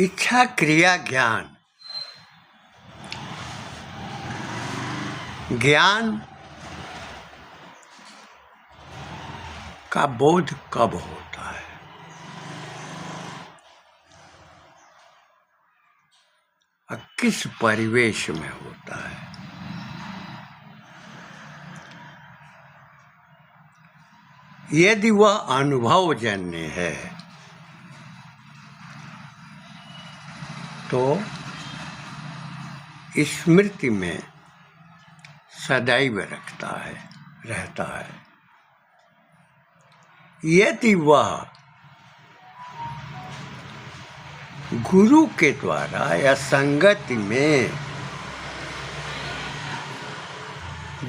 इच्छा क्रिया ज्ञान। ज्ञान का बोध कब होता है? और किस परिवेश में होता है? यदि वह अनुभवजन्य है तो स्मृति में सदैव रहता है। यदि वह गुरु के द्वारा या संगति में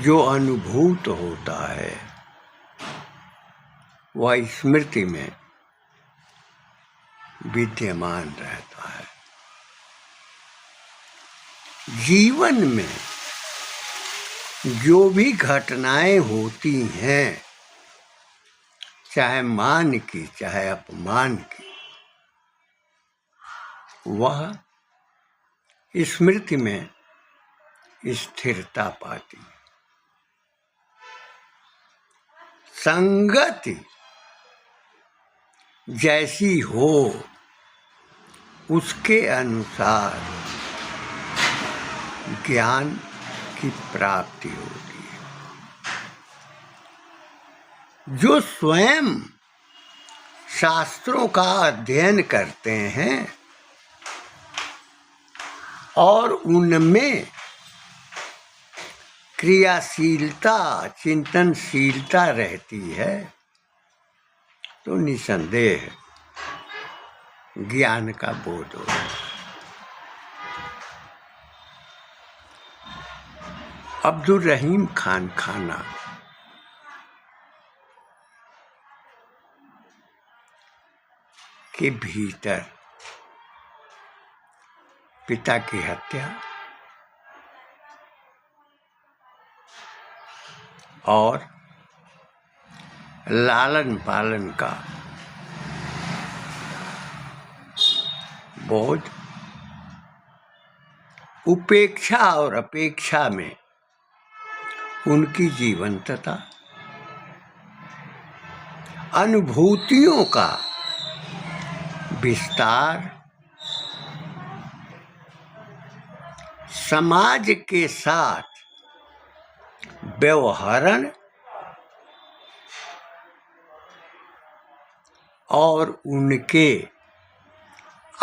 जो अनुभूत होता है वह स्मृति में विद्यमान रहता है। जीवन में जो भी घटनाएं होती हैं, चाहे मान की चाहे अपमान की, वह स्मृति में स्थिरता पाती है। संगति जैसी हो उसके अनुसार ज्ञान की प्राप्ति होती है। जो स्वयं शास्त्रों का अध्ययन करते हैं और उनमें क्रियाशीलता चिंतनशीलता रहती है तो निसंदेह ज्ञान का बोध होता है। अब्दुल रहीम खान खाना के भीतर पिता की हत्या और लालन पालन का बोध, उपेक्षा और अपेक्षा में उनकी जीवंतता, अनुभूतियों का विस्तार, समाज के साथ व्यवहारण और उनके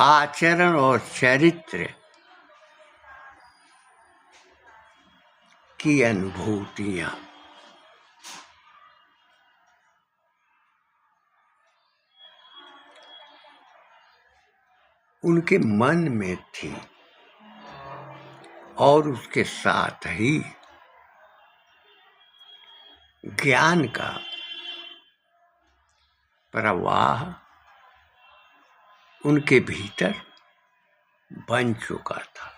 आचरण और चरित्र की अनुभूतियां उनके मन में थी और उसके साथ ही ज्ञान का प्रवाह उनके भीतर बन चुका था।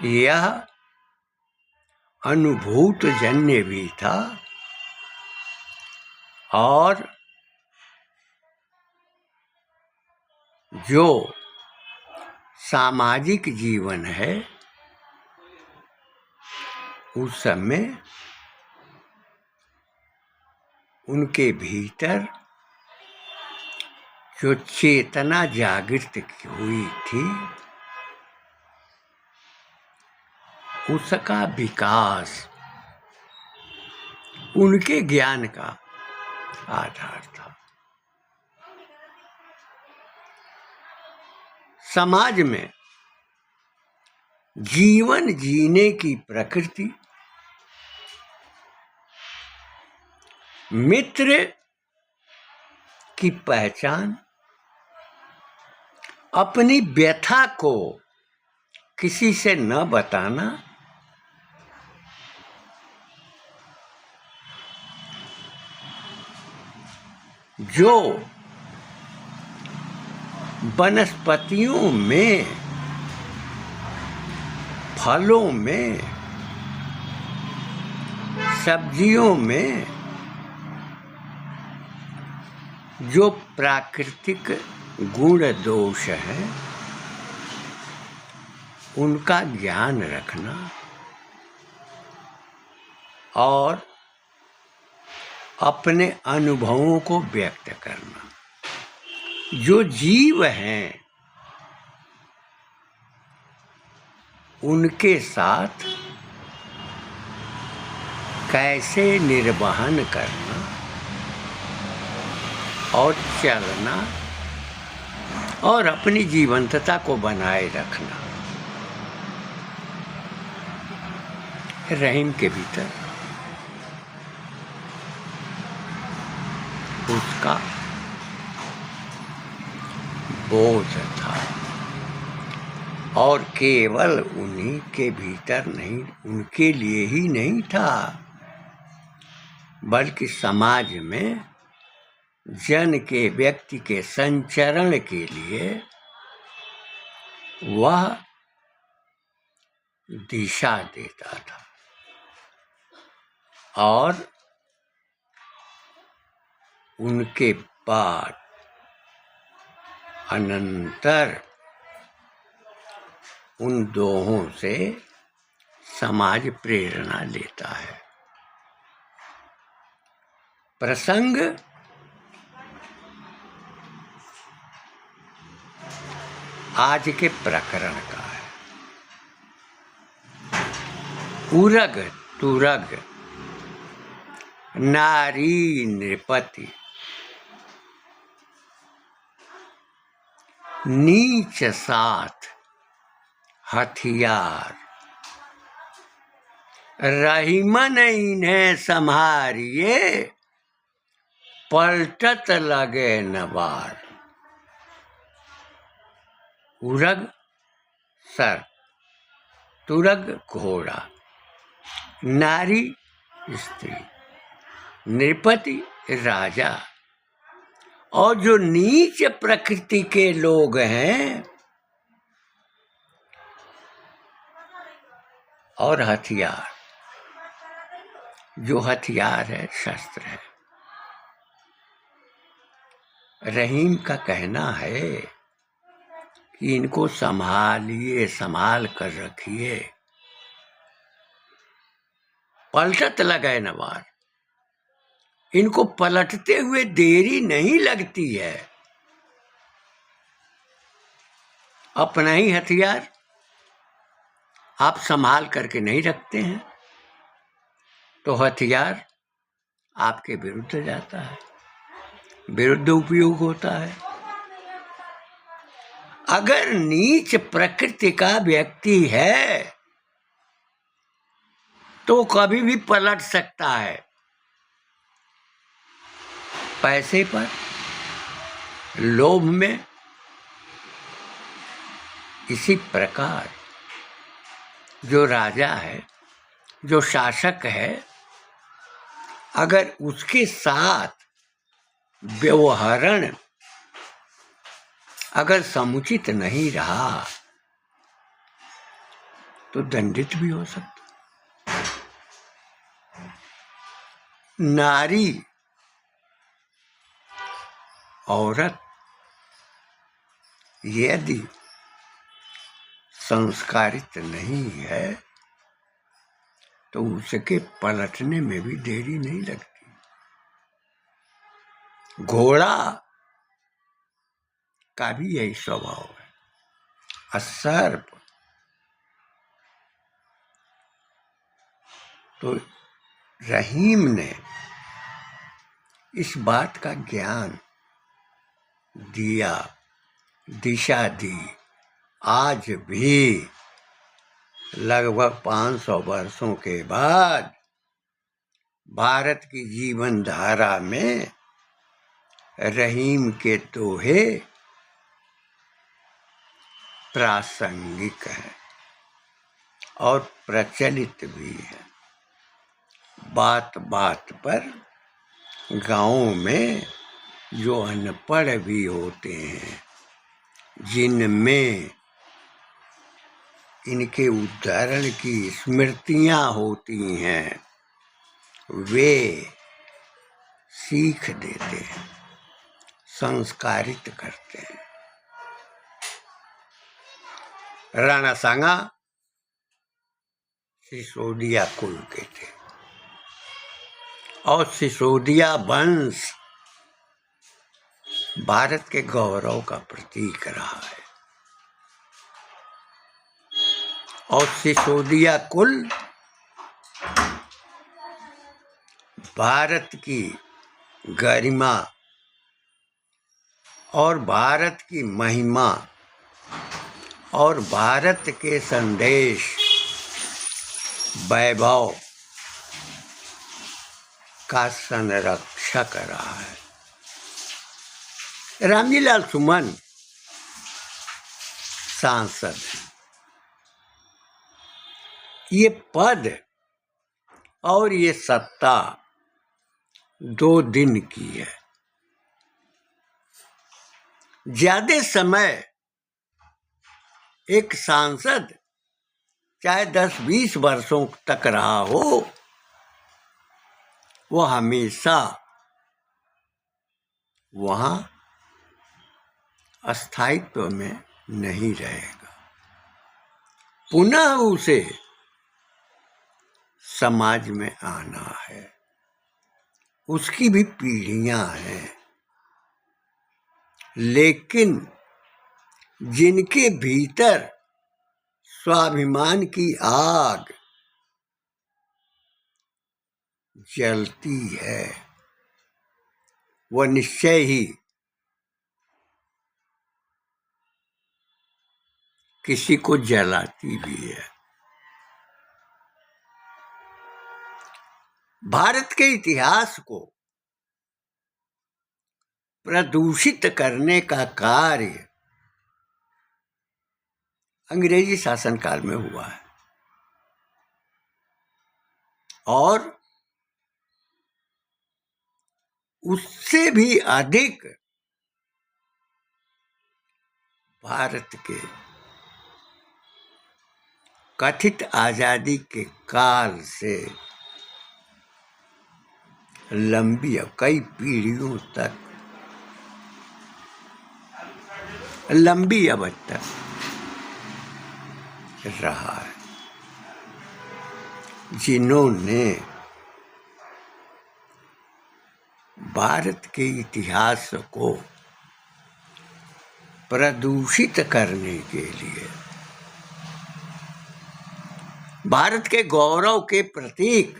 यह अनुभूत जन्य भी था और जो सामाजिक जीवन है उस समय उनके भीतर जो चेतना जागृत हुई थी उसका विकास उनके ज्ञान का आधार था। समाज में जीवन जीने की प्रकृति, मित्र की पहचान, अपनी व्यथा को किसी से न बताना, जो वनस्पतियों में, फलों में, सब्जियों में जो प्राकृतिक गुण दोष है उनका ज्ञान रखना और अपने अनुभवों को व्यक्त करना। जो जीव हैं उनके साथ कैसे निर्वहन करना और चलना और अपनी जीवंतता को बनाए रखना। रहीम के भीतर उसका बोध था और केवल उन्हीं के भीतर नहीं, उनके लिए ही नहीं था, बल्कि समाज में जन के, व्यक्ति के संचरण के लिए वह दिशा देता था और उनके बाद अनंतर उन दोहों से समाज प्रेरणा लेता है। प्रसंग आज के प्रकरण का है। उरग तुरग नारी नृपति, नीच साथ हथियार, रहीमन इन्हें संहारिए, पलटत लगे नवार। उरग सर, तुरग घोड़ा, नारी स्त्री, नृपति राजा, और जो नीच प्रकृति के लोग हैं और हथियार, जो हथियार है शस्त्र है। रहीम का कहना है कि इनको संभालिए, संभाल कर रखिए, पलटत लगे नवार, इनको पलटते हुए देरी नहीं लगती है। अपना ही हथियार आप संभाल करके नहीं रखते हैं तो हथियार आपके विरुद्ध जाता है, विरुद्ध उपयोग होता है। अगर नीच प्रकृति का व्यक्ति है तो कभी भी पलट सकता है। पैसे पर, लोभ में। इसी प्रकार जो राजा है, जो शासक है, अगर उसके साथ व्यवहारण अगर समुचित नहीं रहा तो दंडित भी हो सकता। नारी, औरत यदि संस्कारित नहीं है तो उसके पलटने में भी देरी नहीं लगती। घोड़ा का भी यही स्वभाव है। सर्प, तो रहीम ने इस बात का ज्ञान दिया, दिशा दी। आज भी लगभग 500 वर्षों के बाद भारत की जीवन धारा में रहीम के दोहे प्रासंगिक हैं और प्रचलित भी है। बात बात पर गाँव में जो अनपढ़ भी होते हैं, जिनमें इनके उदाहरण की स्मृतियाँ होती हैं, वे सीख देते हैं संस्कारित करते हैं। राणा सांगा सिसोदिया कुल के थे और सिसोदिया वंश भारत के गौरव का प्रतीक रहा है। और सिसोदिया कुल भारत की गरिमा और भारत की महिमा और भारत के संदेश वैभव का संरक्षक रहा है। रामजीलाल सुमन सांसद, ये पद और ये सत्ता 2 दिन की है। ज्यादा समय एक सांसद चाहे 10-20 वर्षों तक रहा हो, वो हमेशा वहां अस्थायित्व में नहीं रहेगा। पुनः उसे समाज में आना है। उसकी भी पीढ़ियां हैं, लेकिन जिनके भीतर स्वाभिमान की आग जलती है, वह निश्चय ही किसी को जलाती भी है। भारत के इतिहास को प्रदूषित करने का कार्य अंग्रेजी शासनकाल में हुआ है और उससे भी अधिक भारत के कथित आजादी के काल से लंबी कई पीढ़ियों तक लंबी अवधि तक रहा है। जिन्होंने भारत के इतिहास को प्रदूषित करने के लिए भारत के गौरव के प्रतीक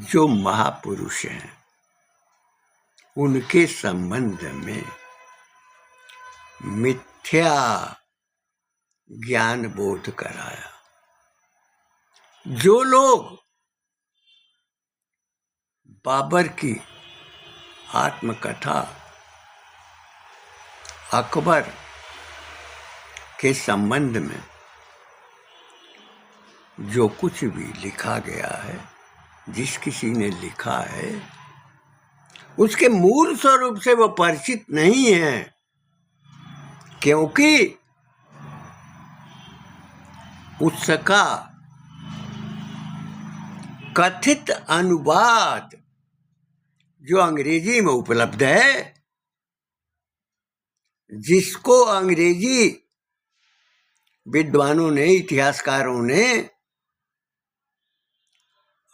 जो महापुरुष हैं, उनके संबंध में मिथ्या ज्ञान बोध कराया। जो लोग बाबर की आत्मकथा अकबर के संबंध में जो कुछ भी लिखा गया है, जिस किसी ने लिखा है, उसके मूल स्वरूप से वो परिचित नहीं है, क्योंकि उसका कथित अनुवाद जो अंग्रेजी में उपलब्ध है, जिसको अंग्रेजी विद्वानों ने, इतिहासकारों ने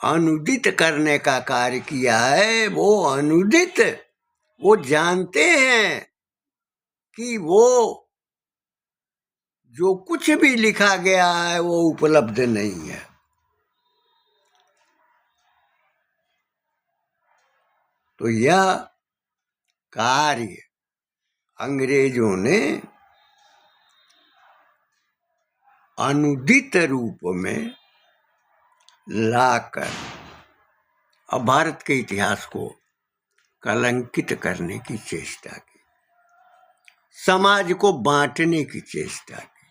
अनुदित करने का कार्य किया है, वो अनुदित, वो जानते हैं कि वो जो कुछ भी लिखा गया है वो उपलब्ध नहीं है। तो यह कार्य अंग्रेजों ने अनुदित रूप में लाकर और भारत के इतिहास को कलंकित करने की चेष्टा की, समाज को बांटने की चेष्टा की,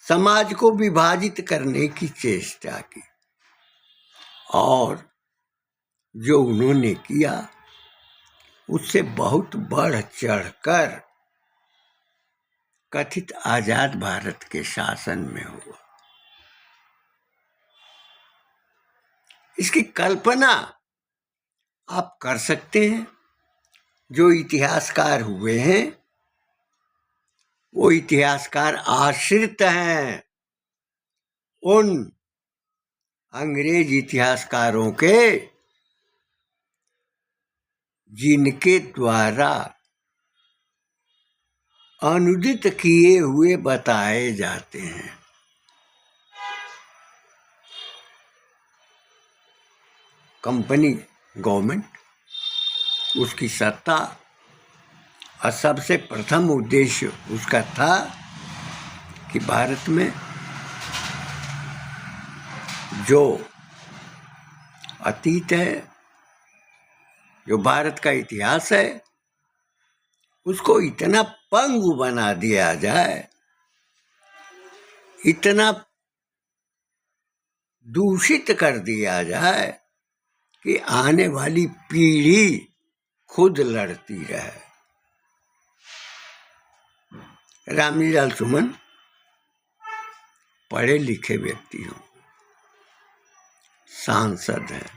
समाज को विभाजित करने की चेष्टा की। और जो उन्होंने किया उससे बहुत बढ़ चढ़कर कथित आजाद भारत के शासन में हुआ। इसकी कल्पना आप कर सकते हैं। जो इतिहासकार हुए हैं वो इतिहासकार आश्रित हैं उन अंग्रेज इतिहासकारों के जिनके द्वारा अनुदित किए हुए बताए जाते हैं। कंपनी गवर्नमेंट, उसकी सत्ता और सबसे प्रथम उद्देश्य उसका था कि भारत में जो अतीत है, जो भारत का इतिहास है, उसको इतना पंगु बना दिया जाए, इतना दूषित कर दिया जाए कि आने वाली पीढ़ी खुद लड़ती रहे। रामलीलाल सुमन पढ़े लिखे व्यक्ति हों, सांसद हैं,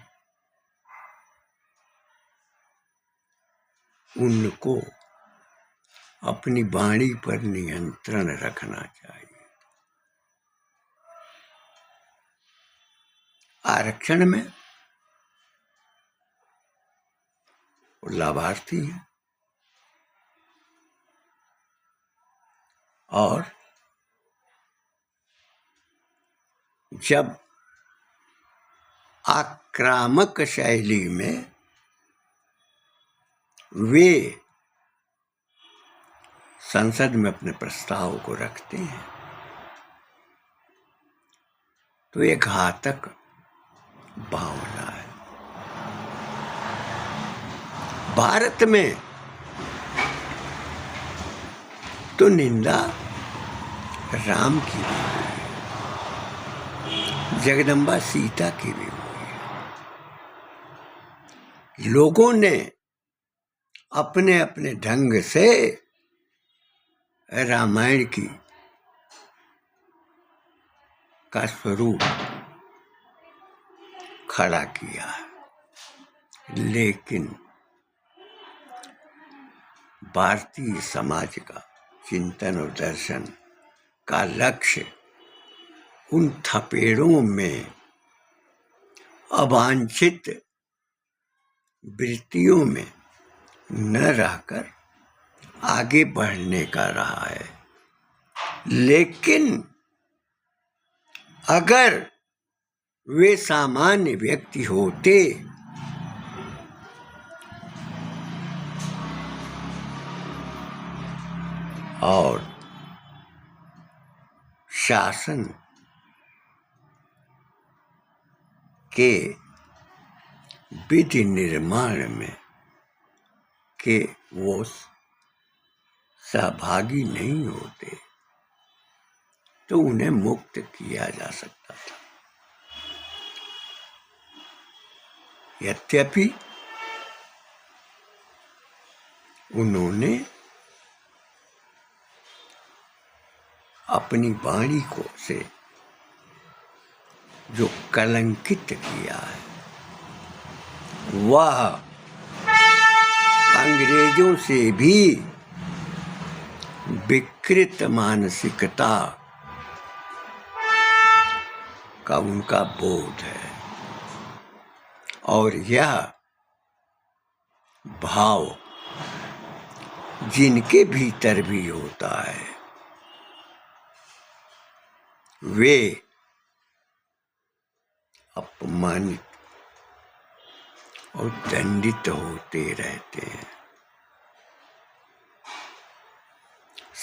उनको अपनी वाणी पर नियंत्रण रखना चाहिए। आरक्षण में वो लाभार्थी हैं और जब आक्रामक शैली में वे संसद में अपने प्रस्ताव को रखते हैं तो ये घातक भावना है। भारत में तो निंदा राम की भी हुई है, जगदम्बा सीता की भी हुई है। लोगों ने अपने अपने ढंग से रामायण का स्वरूप खड़ा किया है, लेकिन भारतीय समाज का चिंतन और दर्शन का लक्ष्य उन थपेड़ों में अवांछित वृत्तियों में न रहकर आगे बढ़ने का रहा है। लेकिन अगर वे सामान्य व्यक्ति होते और शासन के विधि निर्माण में के वो सहभागी नहीं होते तो उन्हें मुक्त किया जा सकता था। यद्यपि उन्होंने अपनी वाणी को से जो कलंकित किया है वह अंग्रेजों से भी विकृत मानसिकता का उनका बोध है और यह भाव जिनके भीतर भी होता है वे अपमानित और दंडित होते रहते हैं।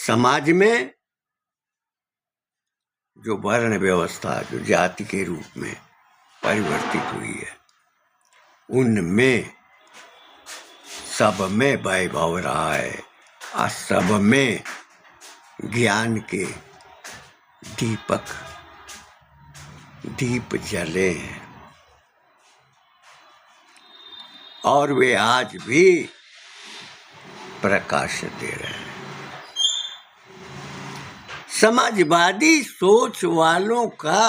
समाज में जो वर्ण व्यवस्था जो जाति के रूप में परिवर्तित हुई है उनमें सब में वैभव रहा है और सब में ज्ञान के दीप जले हैं और वे आज भी प्रकाश दे रहे हैं। समाजवादी सोच वालों का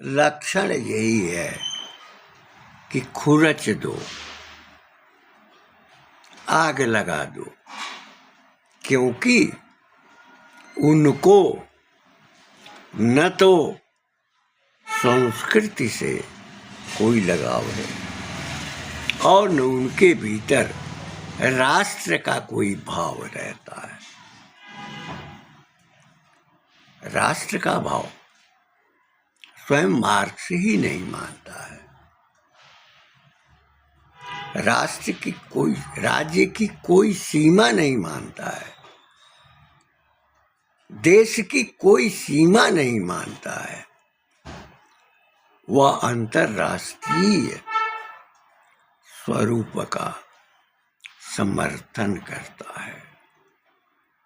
लक्षण यही है कि खुरच दो, आग लगा दो, क्योंकि उनको न तो संस्कृति से कोई लगाव है और न उनके भीतर राष्ट्र का कोई भाव रहता है। राष्ट्र का भाव स्वयं मार्क्स ही नहीं मानता है। राष्ट्र की कोई, राज्य की कोई सीमा नहीं मानता है, देश की कोई सीमा नहीं मानता है। वह अंतर्राष्ट्रीय स्वरूप का समर्थन करता है।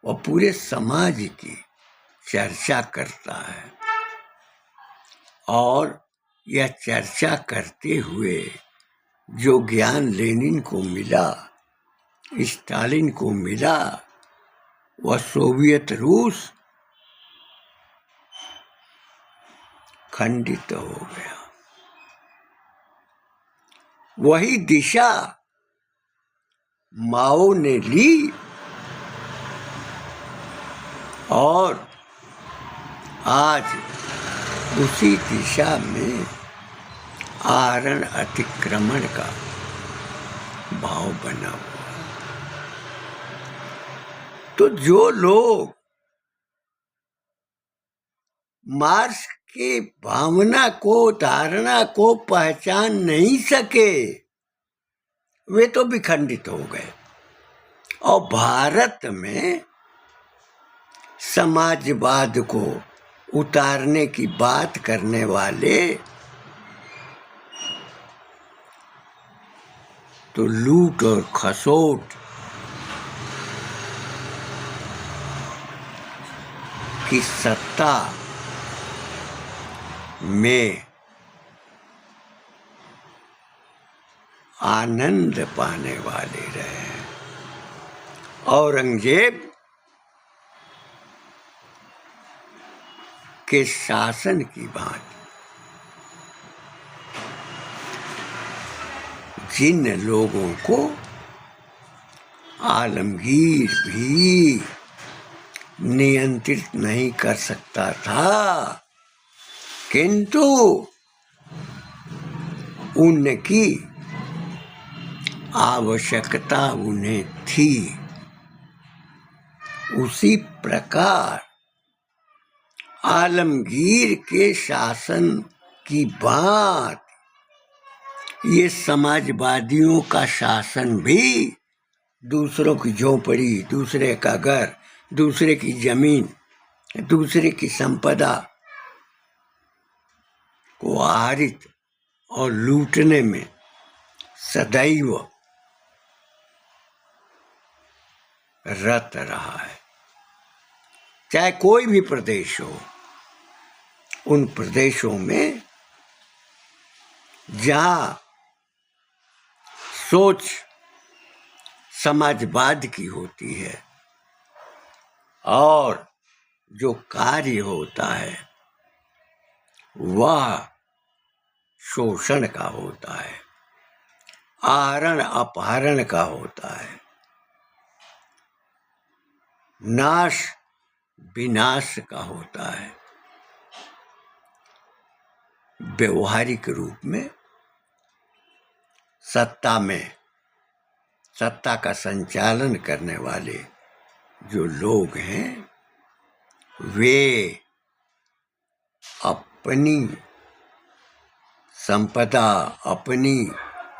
वह पूरे समाज की चर्चा करता है और यह चर्चा करते हुए जो ज्ञान लेनिन को मिला, स्टालिन को मिला, वह सोवियत रूस खंडित हो गया। वही दिशा माओ ने ली और आज उसी दिशा में आरण अतिक्रमण का भाव बना हुआ। तो जो लोग मार्क्स की भावना को, धारणा को पहचान नहीं सके, वे तो विखंडित हो गए। और भारत में समाजवाद को उतारने की बात करने वाले तो लूट और खसोट की सत्ता में आनंद पाने वाले रहे। औरंगजेब के शासन की भांति जिन लोगों को आलमगीर भी नियंत्रित नहीं कर सकता था, किंतु उनकी आवश्यकता उन्हें थी, उसी प्रकार आलमगीर के शासन की बात ये समाजवादियों का शासन भी दूसरों की झोपड़ी, दूसरे का घर, दूसरे की जमीन, दूसरे की संपदा को आहरित और लूटने में सदैव रत रहा है। चाहे कोई भी प्रदेश हो, उन प्रदेशों में जहाँ सोच समाजवाद की होती है और जो कार्य होता है वह शोषण का होता है, आहरण अपहरण का होता है, नाश विनाश का होता है। व्यवहारिक रूप में सत्ता का संचालन करने वाले जो लोग हैं, वे अपनी संपदा, अपनी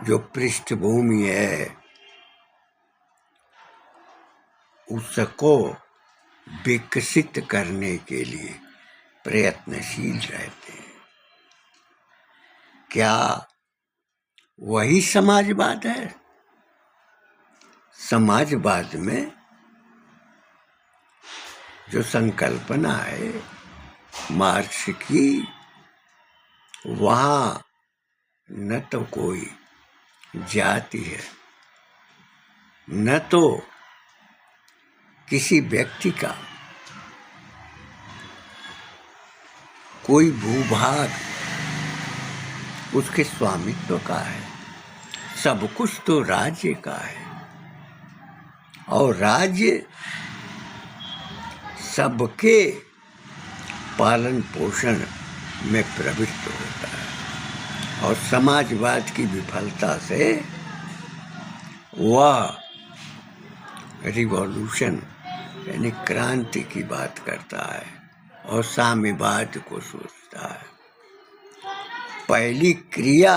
जो पृष्ठभूमि है, उसको विकसित करने के लिए प्रयत्नशील रहते हैं। क्या वही समाजवाद है? समाजवाद में जो संकल्पना है मार्क्स की, वहाँ न तो कोई जाति है, न तो किसी व्यक्ति का कोई भूभाग उसके स्वामित्व का है, सब कुछ तो राज्य का है, और राज्य सबके पालन पोषण में प्रवृत्त होता है। और समाजवाद की विफलता से वह रिवॉल्यूशन यानी क्रांति की बात करता है और साम्यवाद को सोचता है। पहली क्रिया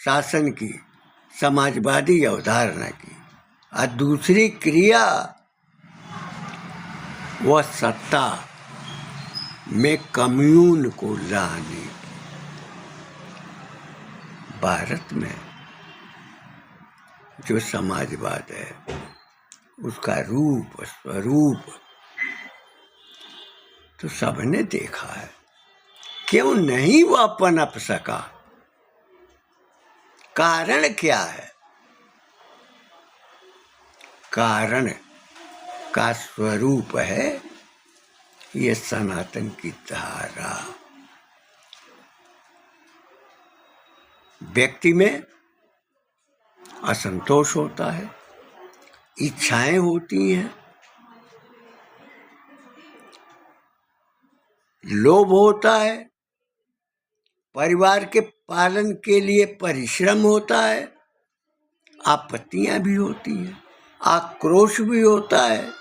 शासन की समाजवादी अवधारणा की, और दूसरी क्रिया वह सत्ता में कम्यून को लाने की। भारत में जो समाजवाद है उसका रूप स्वरूप तो सबने देखा है, क्यों नहीं वह पनप सका? कारण क्या है? कारण का स्वरूप है ये सनातन की धारा। व्यक्ति में असंतोष होता है, इच्छाएं होती हैं, लोभ होता है, परिवार के पालन के लिए परिश्रम होता है, आपत्तियां भी होती हैं, आक्रोश भी होता है,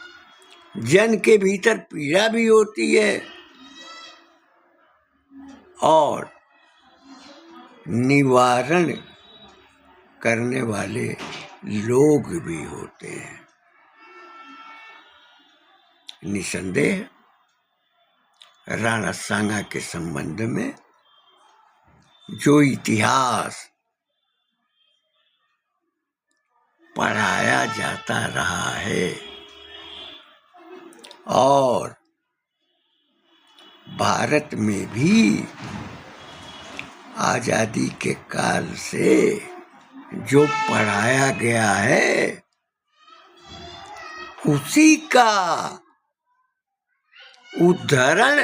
जन के भीतर पीड़ा भी होती है, और निवारण करने वाले लोग भी होते हैं। निसंदेह राणा सांगा के संबंध में जो इतिहास पढ़ाया जाता रहा है और भारत में भी आजादी के काल से जो पढ़ाया गया है उसी का उदाहरण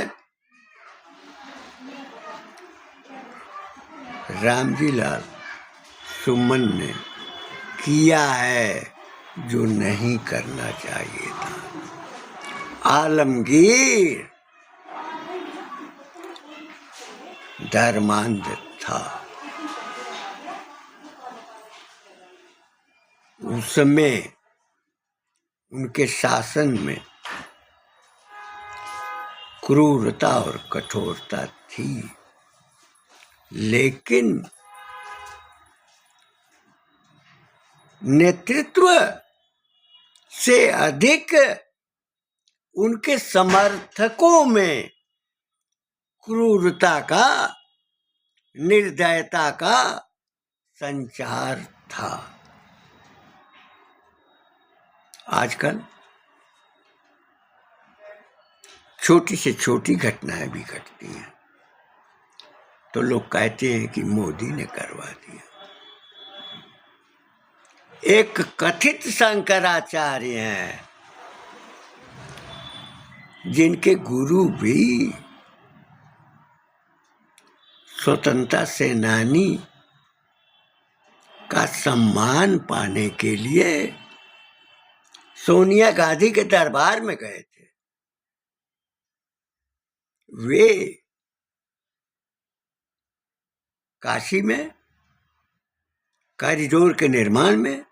रामजी लाल सुमन ने किया है, जो नहीं करना चाहिए था। आलमगीर धर्मांध था, उसमें उनके शासन में क्रूरता और कठोरता थी, लेकिन नेतृत्व से अधिक उनके समर्थकों में क्रूरता का, निर्दयता का संचार था। आजकल छोटी से छोटी घटनाएं भी घटती हैं तो लोग कहते हैं कि मोदी ने करवा दिया। एक कथित शंकराचार्य हैं जिनके गुरु भी स्वतंत्रता सेनानी का सम्मान पाने के लिए सोनिया गांधी के दरबार में गए थे। वे काशी में कॉरिडोर के निर्माण में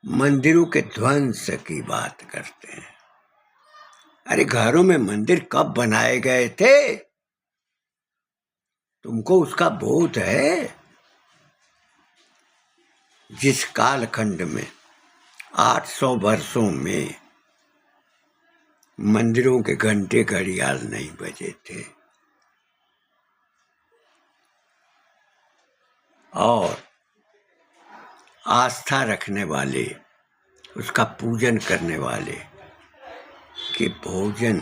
मंदिरों के ध्वंस की बात करते हैं। अरे घरों में मंदिर कब बनाए गए थे? तुमको उसका बोध है? जिस कालखंड में 800 वर्षों में मंदिरों के घंटे घड़ियाल नहीं बजे थे और आस्था रखने वाले, उसका पूजन करने वाले के भोजन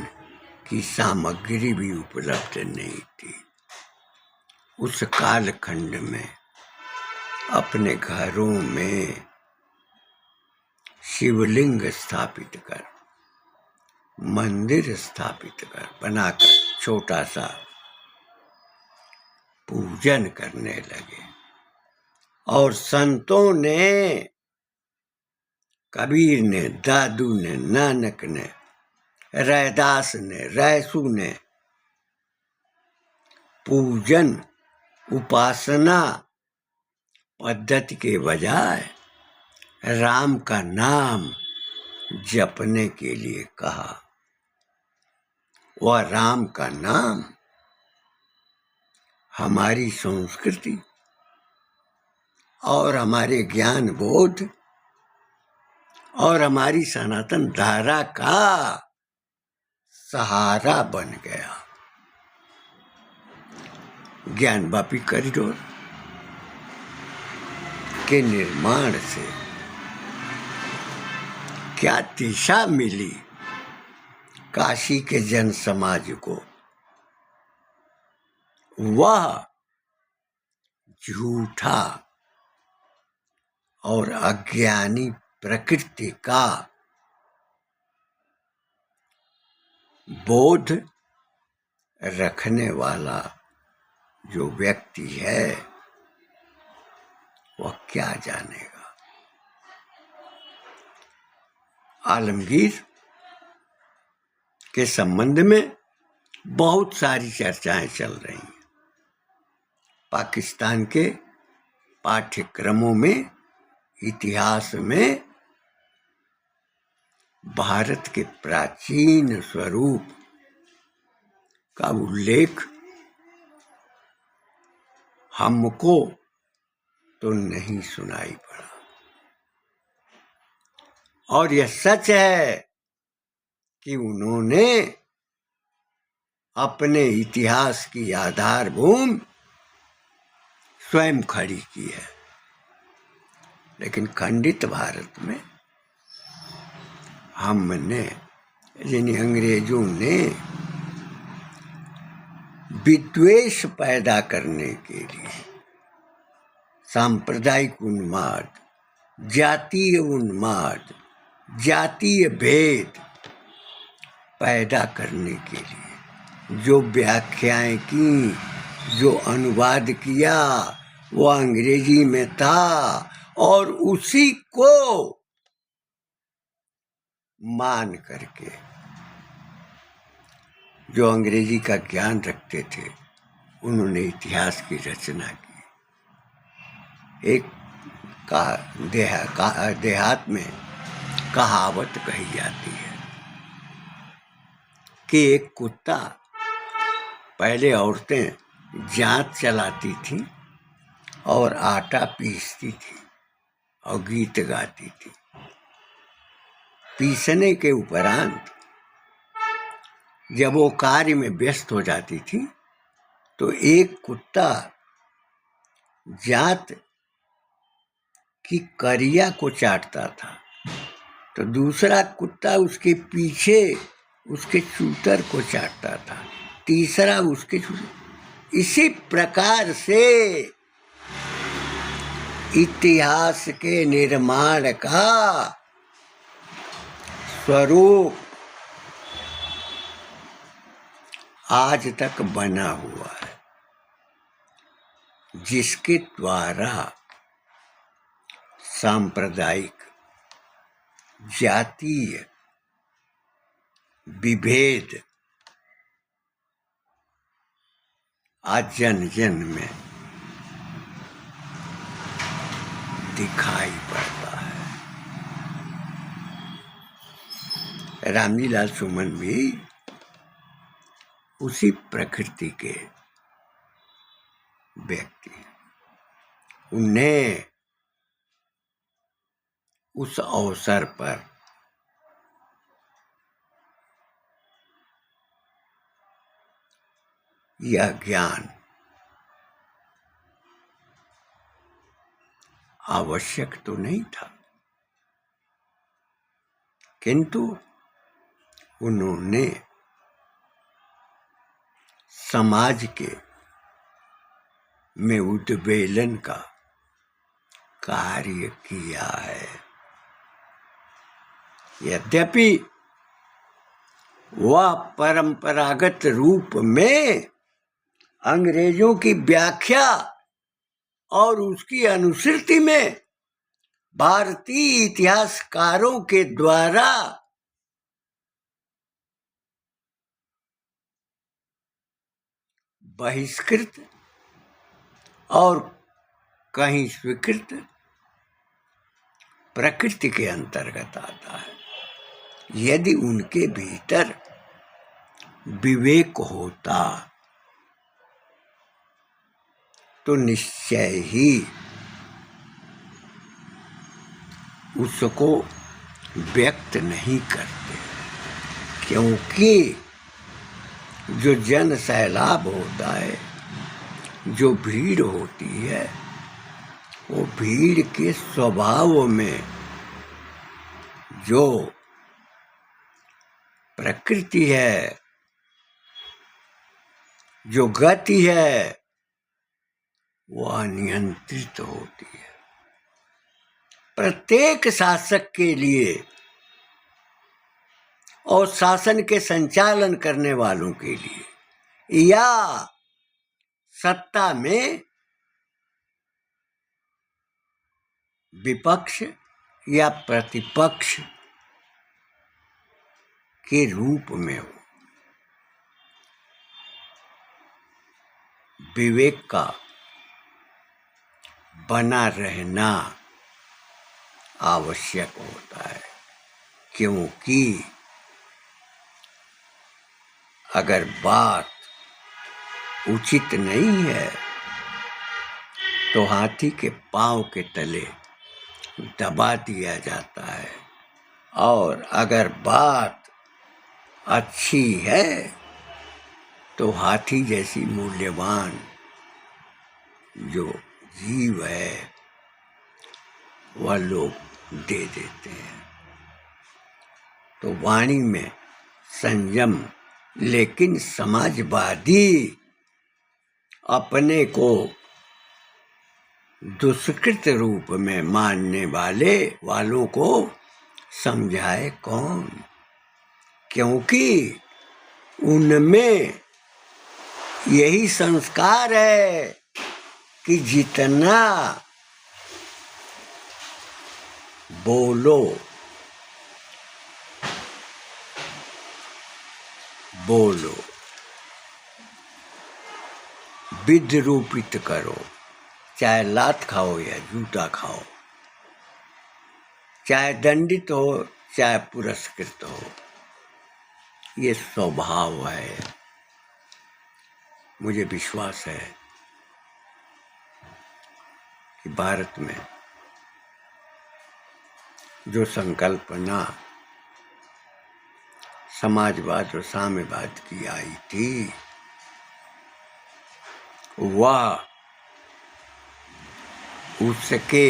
की सामग्री भी उपलब्ध नहीं थी। उस कालखंड में अपने घरों में शिवलिंग स्थापित कर, मंदिर स्थापित कर, बनाकर छोटा सा पूजन करने लगे। और संतों ने, कबीर ने, दादू ने, नानक ने, रैदास ने, रैसू ने पूजन उपासना पद्धति के बजाय राम का नाम जपने के लिए कहा। वह राम का नाम हमारी संस्कृति और हमारे ज्ञान बोध और हमारी सनातन धारा का सहारा बन गया। ज्ञानवापी कॉरिडोर के निर्माण से क्या दिशा मिली काशी के जन समाज को? वह झूठा और अज्ञानी प्रकृति का बोध रखने वाला जो व्यक्ति है वह क्या जानेगा। आलमगीर के संबंध में बहुत सारी चर्चाएं चल रही हैं। पाकिस्तान के पाठ्यक्रमों में, इतिहास में भारत के प्राचीन स्वरूप का उल्लेख हमको तो नहीं सुनाई पड़ा। और यह सच है कि उन्होंने अपने इतिहास की आधारभूमि स्वयं खड़ी की है। लेकिन खंडित भारत में हमने, यानी अंग्रेजों ने विद्वेष पैदा करने के लिए सांप्रदायिक उन्माद, जातीय उन्माद, जातीय भेद पैदा करने के लिए जो व्याख्याएं की, जो अनुवाद किया, वो अंग्रेजी में था और उसी को मान करके जो अंग्रेजी का ज्ञान रखते थे उन्होंने इतिहास की रचना की। एक देहात में कहावत कही जाती है कि एक कुत्ता, पहले औरतें जांत चलाती थी और आटा पीसती थी और गीत गाती थी। पीसने के उपरांत जब वो कार्य में व्यस्त हो जाती थी तो एक कुत्ता जांत की करिया को चाटता था तो दूसरा कुत्ता उसके पीछे उसके चूतर को चाटता था, तीसरा उसके चूतर। इसी प्रकार से इतिहास के निर्माण का स्वरूप आज तक बना हुआ है, जिसके द्वारा सांप्रदायिक, जातीय विभेद आज जन जन में दिखाई पड़ता है। रामजी लाल सुमन भी उसी प्रकृति के व्यक्ति, उन्हें उस अवसर पर यह ज्ञान आवश्यक तो नहीं था, किंतु उन्होंने समाज के में उद्वेलन का कार्य किया है। यद्यपि वह परंपरागत रूप में अंग्रेजों की व्याख्या और उसकी अनुश्रुति में भारतीय इतिहासकारों के द्वारा बहिष्कृत और कहीं स्वीकृत प्रकृति के अंतर्गत आता है। यदि उनके भीतर विवेक होता तो निश्चय ही उसको व्यक्त नहीं करते, क्योंकि जो जन सैलाब होता है, जो भीड़ होती है, वो भीड़ के स्वभाव में जो प्रकृति है, जो गति है, वो अनियंत्रित होती है। प्रत्येक शासक के लिए और शासन के संचालन करने वालों के लिए या सत्ता में विपक्ष या प्रतिपक्ष के रूप में हो, विवेक का बना रहना आवश्यक होता है। क्योंकि अगर बात उचित नहीं है तो हाथी के पांव के तले दबा दिया जाता है, और अगर बात अच्छी है तो हाथी जैसी मूल्यवान जो जीव है वह लोग दे देते हैं। तो वाणी में संयम, लेकिन समाजवादी अपने को दुष्कृत रूप में मानने वालों को समझाए कौन? क्योंकि उनमें यही संस्कार है कि जितना बोलो विद्रूपित करो, चाहे लात खाओ या जूता खाओ, चाहे दंडित हो चाहे पुरस्कृत हो, ये स्वभाव है। मुझे विश्वास है कि भारत में जो संकल्पना समाजवाद और साम्यवाद की आई थी, वह उसके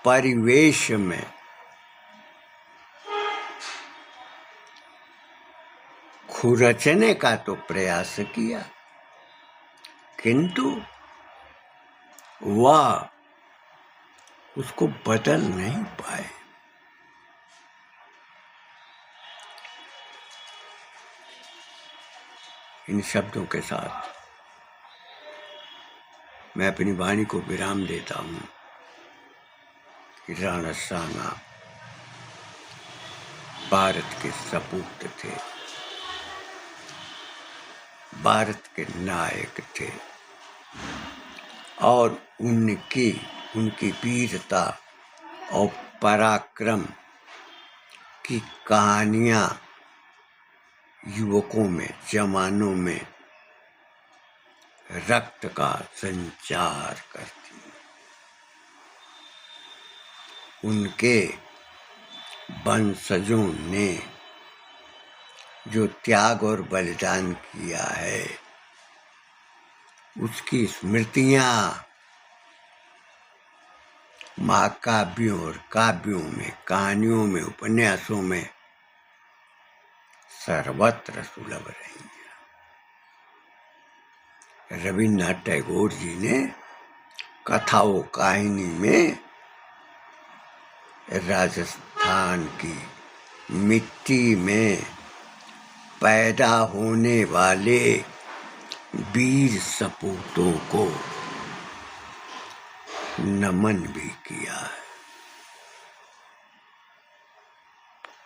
परिवेश में खुरचने का तो प्रयास किया, किंतु वह उसको बदल नहीं पाए। इन शब्दों के साथ मैं अपनी वाणी को विराम देता हूँ। राणा साना भारत के सपूत थे, भारत के नायक थे, और उनकी वीरता और पराक्रम की कहानियां युवकों में, जवानों में रक्त का संचार करती। उनके वंशजों ने जो त्याग और बलिदान किया है, उसकी स्मृतियां महाकाव्यों और काव्यों में, कहानियों में, उपन्यासों में सर्वत्र सुलभ रही है। रविन्द्रनाथ टैगोर जी ने कथाओं कहानी में राजस्थान की मिट्टी में पैदा होने वाले वीर सपूतों को नमन भी किया।